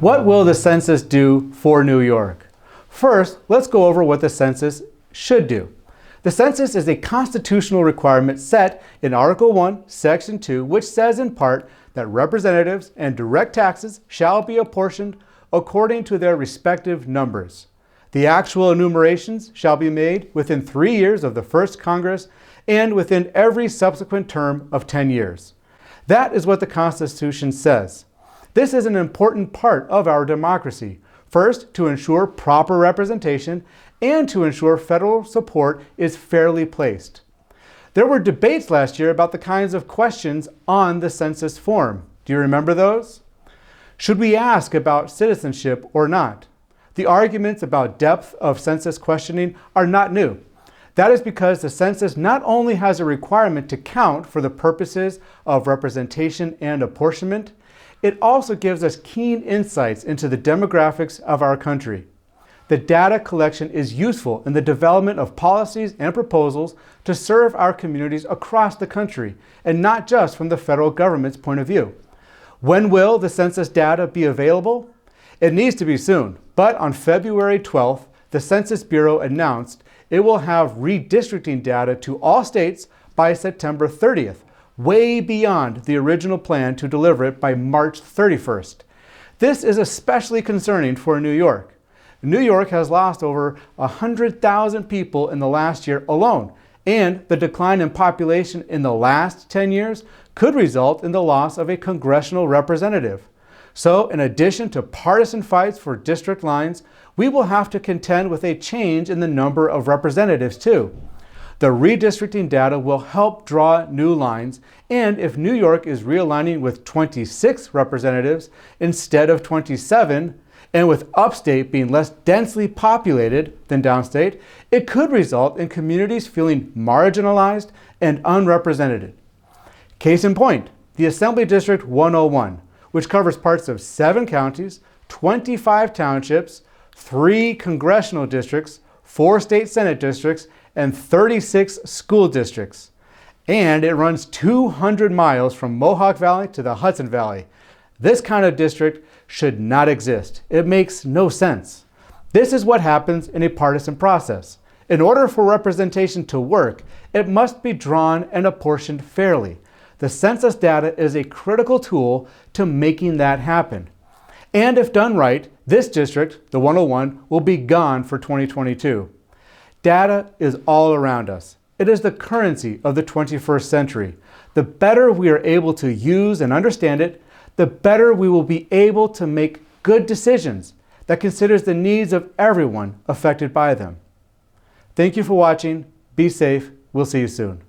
What will the census do for New York? First, let's go over what the census should do. The census is a constitutional requirement set in Article 1, Section 2, which says in part that representatives and direct taxes shall be apportioned according to their respective numbers. The actual enumerations shall be made within 3 years of the first Congress and within every subsequent term of 10 years. That is what the Constitution says. This is an important part of our democracy. First, to ensure proper representation and to ensure federal support is fairly placed. There were debates last year about the kinds of questions on the census form. Do you remember those? Should we ask about citizenship or not? The arguments about depth of census questioning are not new. That is because the census not only has a requirement to count for the purposes of representation and apportionment, it also gives us keen insights into the demographics of our country. The data collection is useful in the development of policies and proposals to serve our communities across the country, and not just from the federal government's point of view. When will the census data be available? It needs to be soon, but on February 12th, the Census Bureau announced it will have redistricting data to all states by September 30th, way beyond the original plan to deliver it by March 31st. This is especially concerning for New York. New York has lost over 100,000 people in the last year alone, and the decline in population in the last 10 years could result in the loss of a congressional representative. So, in addition to partisan fights for district lines, we will have to contend with a change in the number of representatives too. The redistricting data will help draw new lines, and if New York is realigning with 26 representatives instead of 27, and with upstate being less densely populated than downstate, it could result in communities feeling marginalized and unrepresented. Case in point, the Assembly District 101, which covers parts of 7 counties, 25 townships, 3 congressional districts, 4 state senate districts, and 36 school districts. And it runs 200 miles from Mohawk Valley to the Hudson Valley. This kind of district should not exist. It makes no sense. This is what happens in a partisan process. In order for representation to work, it must be drawn and apportioned fairly. The census data is a critical tool to making that happen. And if done right, this district, the 101, will be gone for 2022. Data is all around us. It is the currency of the 21st century. The better we are able to use and understand it, the better we will be able to make good decisions that considers the needs of everyone affected by them. Thank you for watching. Be safe. We'll see you soon.